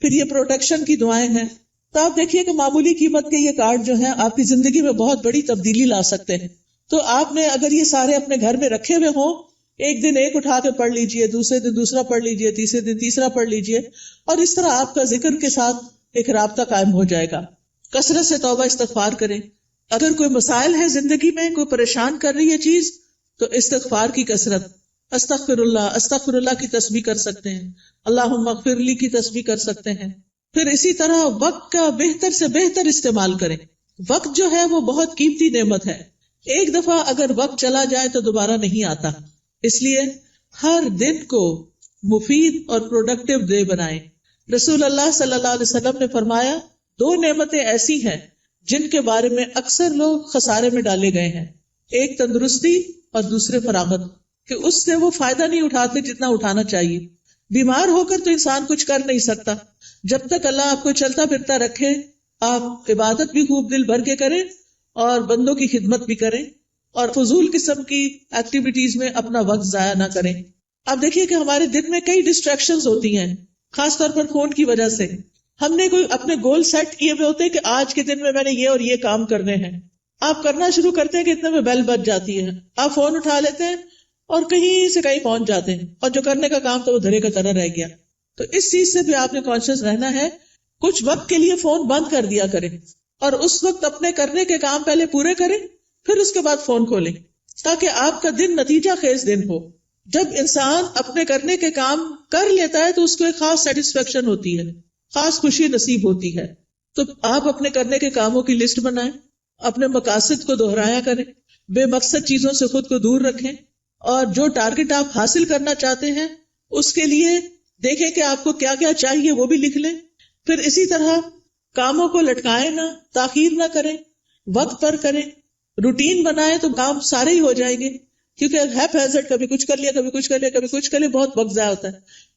پھر یہ پروٹیکشن کی دعائیں ہیں. تو آپ دیکھیے کہ معمولی قیمت کے یہ کارڈ جو ہیں آپ کی زندگی میں بہت بڑی تبدیلی لا سکتے ہیں. تو آپ نے اگر یہ سارے اپنے گھر میں رکھے ہوئے ہوں، ایک دن ایک اٹھا کے پڑھ لیجئے، دوسرے دن دوسرا پڑھ لیجئے، تیسرے دن تیسرا پڑھ لیجئے، اور اس طرح آپ کا ذکر کے ساتھ ایک رابطہ قائم ہو جائے گا. کثرت سے توبہ استغفار کریں. اگر کوئی مسائل ہے زندگی میں، کوئی پریشان کر رہی ہے چیز، تو استغفار کی کثرت، استغفر اللہ کی تسبیح کر سکتے ہیں، اللہم اغفر لی کی تسبیح کر سکتے ہیں. پھر اسی طرح وقت کا بہتر سے بہتر استعمال کریں. وقت جو ہے وہ بہت قیمتی نعمت ہے، ایک دفعہ اگر وقت چلا جائے تو دوبارہ نہیں آتا. اس لیے ہر دن کو مفید اور پروڈکٹیو ڈے بنائیں. رسول اللہ صلی اللہ علیہ وسلم نے فرمایا 2 نعمتیں ایسی ہیں جن کے بارے میں اکثر لوگ خسارے میں ڈالے گئے ہیں، ایک تندرستی اور دوسرے فراغت، کہ اس سے وہ فائدہ نہیں اٹھاتے جتنا اٹھانا چاہیے. بیمار ہو کر تو انسان کچھ کر نہیں سکتا. جب تک اللہ آپ کو چلتا پھرتا رکھے، آپ عبادت بھی خوب دل بھر کے کریں اور بندوں کی خدمت بھی کریں اور فضول قسم کی ایکٹیویٹیز میں اپنا وقت ضائع نہ کریں. اب دیکھیے کہ ہمارے دن میں کئی ڈسٹریکشنز ہوتی ہیں، خاص طور پر فون کی وجہ سے. ہم نے کوئی اپنے گول سیٹ کیے ہوئے ہوتے ہیں کہ آج کے دن میں نے یہ اور یہ کام کرنے ہیں. آپ کرنا شروع کرتے ہیں کہ اتنے میں بیل بج جاتی ہے، آپ فون اٹھا لیتے ہیں اور کہیں سے کہیں پہنچ جاتے ہیں، اور جو کرنے کا کام تو وہ دھرے کا طرح رہ گیا. تو اس چیز سے بھی آپ نے کانشیس رہنا ہے. کچھ وقت کے لیے فون بند کر دیا کریں اور اس وقت اپنے کرنے کے کام پہلے پورے کریں، پھر اس کے بعد فون کھولیں، تاکہ آپ کا دن نتیجہ خیز دن ہو. جب انسان اپنے کرنے کے کام کر لیتا ہے تو اس کو ایک خاص سیٹسفیکشن ہوتی ہے، خاص خوشی نصیب ہوتی ہے. تو آپ اپنے کرنے کے کاموں کی لسٹ بنائیں، اپنے مقاصد کو دہرایا کریں، بے مقصد چیزوں سے خود کو دور رکھیں، اور جو ٹارگٹ آپ حاصل کرنا چاہتے ہیں اس کے لیے دیکھیں کہ آپ کو کیا کیا چاہیے، وہ بھی لکھ لیں. پھر اسی طرح کاموں کو لٹکائیں نہ، تاخیر نہ کریں، وقت پر کریں. روٹین بنائیں تو کام سارے ہی ہو جائیں گے، کیونکہ ہیپ ہیزرڈ کبھی کچھ کر لیا، کبھی کچھ کر لیا، کبھی کچھ کر لیا، بہت وقت ضائع ہوتا ہے.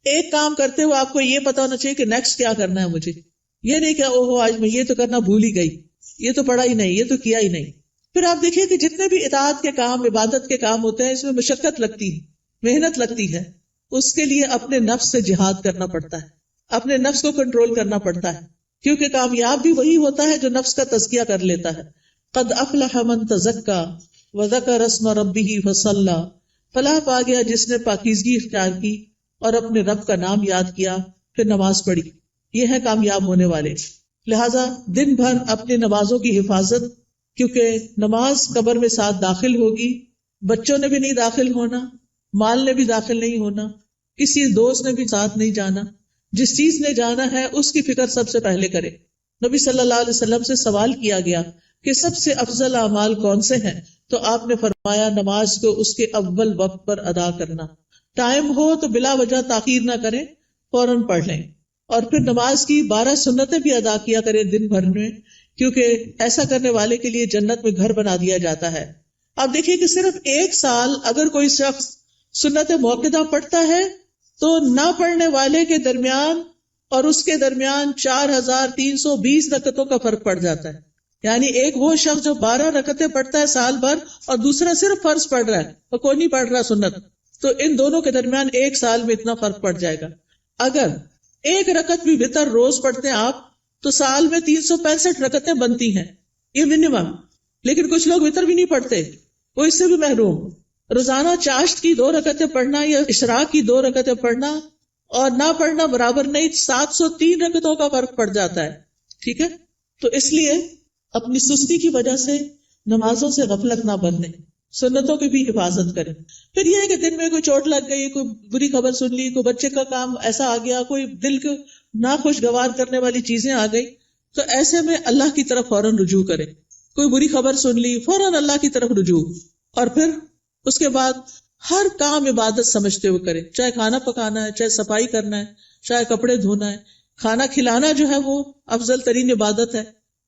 ایک کام کرتے ہوئے آپ کو یہ پتا ہونا چاہیے کہ نیکسٹ کیا کرنا ہے مجھے. یہ نہیں کہ اوہو آج میں یہ تو کرنا بھول ہی گئی، یہ تو پڑھا ہی نہیں، یہ تو کیا ہی نہیں. پھر آپ دیکھیے کہ جتنے بھی اطاعت کے کام، عبادت کے کام ہوتے ہیں، اس میں مشقت لگتی ہے، محنت لگتی ہے. اس کے لیے اپنے نفس سے جہاد کرنا پڑتا ہے، اپنے نفس کو کنٹرول کرنا پڑتا ہے، کیونکہ کامیاب بھی وہی ہوتا ہے جو نفس کا تزکیہ کر لیتا ہے. قد افلح من تزکا وذکر اسم ربہ فصلی، فلاح پا گیا جس نے پاکیزگی اختیار کی اور اپنے رب کا نام یاد کیا پھر نماز پڑھی. یہ ہے کامیاب ہونے والے. لہذا دن بھر اپنی نمازوں کی حفاظت، کیونکہ نماز قبر میں ساتھ داخل ہوگی، بچوں نے بھی نہیں داخل ہونا، مال نے بھی داخل نہیں ہونا، کسی دوست نے بھی ساتھ نہیں جانا. جس چیز نے جانا ہے اس کی فکر سب سے پہلے کرے. نبی صلی اللہ علیہ وسلم سے سوال کیا گیا کہ سب سے افضل اعمال کون سے ہیں؟ تو آپ نے فرمایا نماز کو اس کے اول وقت پر ادا کرنا. ٹائم ہو تو بلا وجہ تاخیر نہ کریں، فوراً پڑھ لیں. اور پھر نماز کی 12 سنتیں بھی ادا کیا کریں دن بھر میں، کیونکہ ایسا کرنے والے کے لیے جنت میں گھر بنا دیا جاتا ہے. آپ دیکھیے کہ صرف ایک سال اگر کوئی شخص سنت موقدہ پڑھتا ہے تو نہ پڑھنے والے کے درمیان اور اس کے درمیان 4320 رکعتوں کا فرق پڑ جاتا ہے. یعنی ایک وہ شخص جو 12 رکعتیں پڑھتا ہے سال بھر اور دوسرا صرف فرض پڑھ رہا ہے اور کوئی نہیں پڑھ رہا سنت، تو ان دونوں کے درمیان ایک سال میں اتنا فرق پڑ جائے گا. اگر ایک رکعت بھی وتر روز پڑھتے ہیں آپ تو سال میں 365 رکعتیں بنتی ہیں، یہ منیمم. لیکن کچھ لوگ وتر بھی نہیں پڑھتے، وہ اس سے بھی محروم. روزانہ چاشت کی 2 رکعتیں پڑھنا یا اشراق کی 2 رکعتیں پڑھنا اور نہ پڑھنا برابر نہیں، 703 رکعتوں کا فرق پڑ جاتا ہے. ٹھیک ہے، تو اس لیے اپنی سستی کی وجہ سے نمازوں سے غفلت نہ برتیں، سنتوں کی بھی حفاظت کریں. پھر یہ ہے کہ دن میں کوئی چوٹ لگ گئی، کوئی بری خبر سن لی، کوئی بچے کا کام ایسا آ گیا، کوئی دل کو ناخوشگوار کرنے والی چیزیں آ گئی، تو ایسے میں اللہ کی طرف فوراً رجوع کریں. کوئی بری خبر سن لی، فوراً اللہ کی طرف رجوع. اور پھر اس کے بعد ہر کام عبادت سمجھتے ہوئے کریں، چاہے کھانا پکانا ہے، چاہے صفائی کرنا ہے، چاہے کپڑے دھونا ہے. کھانا کھلانا جو ہے وہ افضل ترین عبادت ہے.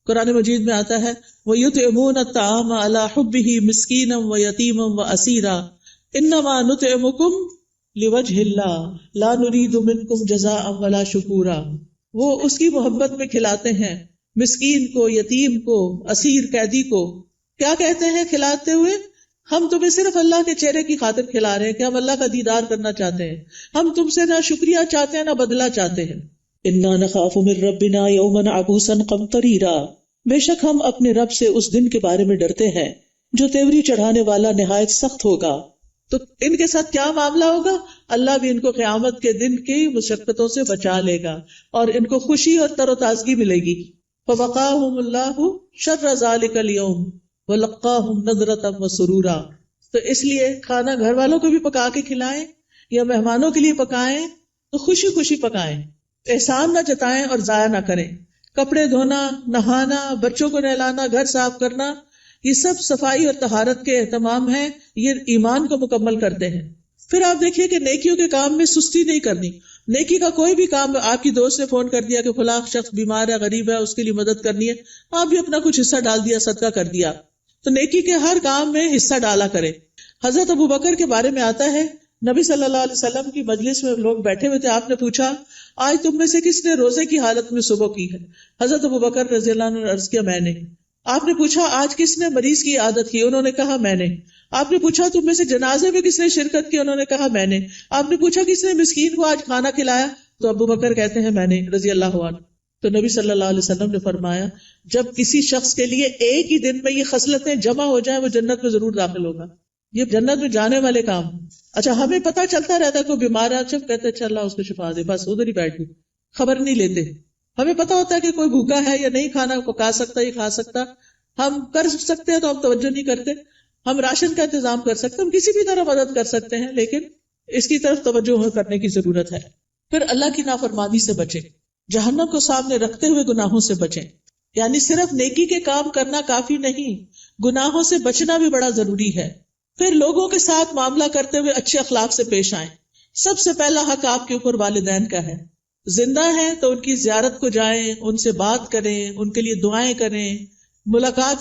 قرآن مجید میں آتا ہے وَيُطْعِمُونَ الطَّعَامَ عَلَى حُبِّهِ مِسْكِينًا وَيَتِيمًا وَأَسِيرًا إِنَّمَا نُطْعِمُكُمْ لِوَجْهِ اللَّهِ لَا نُرِيدُ مِنكُمْ جَزَاءً وَلَا شُكُورًا. وہ اس کی محبت میں کھلاتے ہیں مسکین کو، یتیم کو، اسیر قیدی کو. کیا کہتے ہیں کھلاتے ہوئے؟ ہم تمہیں صرف اللہ کے چہرے کی خاطر کھلا رہے ہیں کہ ہم اللہ کا دیدار کرنا چاہتے ہیں، ہم تم سے نہ شکریہ چاہتے ہیں نہ بدلہ چاہتے ہیں. اِنَّا نَخَافُ مِن رَّبِّنَا يَوْمًا عَبُوسًا قَمْطَرِيرًا. بے شک ہم اپنے رب سے اس دن کے بارے میں ڈرتے ہیں جو تیوری چڑھانے والا نہایت سخت ہوگا. تو ان کے ساتھ کیا معاملہ ہوگا؟ اللہ بھی ان کو قیامت کے دن کی مشقتوں سے بچا لے گا اور ان کو خوشی اور تر و تازگی ملے گی. فَوَقَاهُمُ اللَّهُ شَرَّ ذَلِكَ الْيَوْمِ وَلَقَّاهُمْ نَضْرَةً وَسُرُورًا. تو اس لیے کھانا گھر والوں کو بھی پکا کے کھلائیں یا مہمانوں کے لیے پکائیں تو خوشی خوشی پکائیں، احسان نہ جتائیں اور ضائع نہ کریں. کپڑے دھونا، نہانا، بچوں کو نہلانا، گھر صاف کرنا، یہ سب صفائی اور طہارت کے اہتمام ہیں، یہ ایمان کو مکمل کرتے ہیں. پھر آپ دیکھیے کہ نیکیوں کے کام میں سستی نہیں کرنی. نیکی کا کوئی بھی کام، آپ کی دوست نے فون کر دیا کہ فلاں شخص بیمار ہے، غریب ہے، اس کے لیے مدد کرنی ہے، آپ بھی اپنا کچھ حصہ ڈال دیا، صدقہ کر دیا. تو نیکی کے ہر کام میں حصہ ڈالا کرے. حضرت ابوبکر کے بارے میں آتا ہے نبی صلی اللہ علیہ وسلم کی مجلس میں لوگ بیٹھے ہوئے تھے، آپ نے پوچھا آج تم میں سے کس نے روزے کی حالت میں صبح کی ہے؟ حضرت ابوبکر رضی اللہ عنہ نے عرض کیا میں نے. آپ نے پوچھا آج کس نے مریض کی عادت کی؟ انہوں نے کہا میں نے. آپ نے پوچھا تم میں سے جنازے میں کس نے شرکت کی؟ انہوں نے کہا میں نے. آپ نے پوچھا کس نے مسکین کو آج کھانا کھلایا؟ تو ابوبکر کہتے ہیں میں نے رضی اللہ عنہ. تو نبی صلی اللہ علیہ وسلم نے فرمایا جب کسی شخص کے لیے ایک ہی دن میں یہ خصلتیں جمع ہو جائیں وہ جنت میں ضرور داخل ہوگا. یہ جنت میں جانے والے کام. اچھا ہمیں پتہ چلتا رہتا ہے کوئی بیمار ہے، جب کہتے ہیں اللہ اس کو شفا دے، بس ادھر ہی بیٹھ گئی، خبر نہیں لیتے. ہمیں پتہ ہوتا ہے کہ کوئی بھوکا ہے یا نہیں کھانا پکا سکتا یہ کھا سکتا، ہم کر سکتے ہیں تو ہم توجہ نہیں کرتے. ہم راشن کا انتظام کر سکتے، ہم کسی بھی طرح مدد کر سکتے ہیں، لیکن اس کی طرف توجہ کرنے کی ضرورت ہے. پھر اللہ کی نافرمانی سے بچیں، جہنم کو سامنے رکھتے ہوئے گناہوں سے بچیں. یعنی صرف نیکی کے کام کرنا کافی نہیں، گناہوں سے بچنا بھی بڑا ضروری ہے. پھر لوگوں کے ساتھ معاملہ کرتے ہوئے اچھے اخلاق سے پیش آئیں. سب سے پہلا حق آپ کے اوپر والدین کا ہے. زندہ ہیں تو ان کی زیارت کو جائیں، ان سے بات کریں، ان کے لیے دعائیں کریں، ملاقات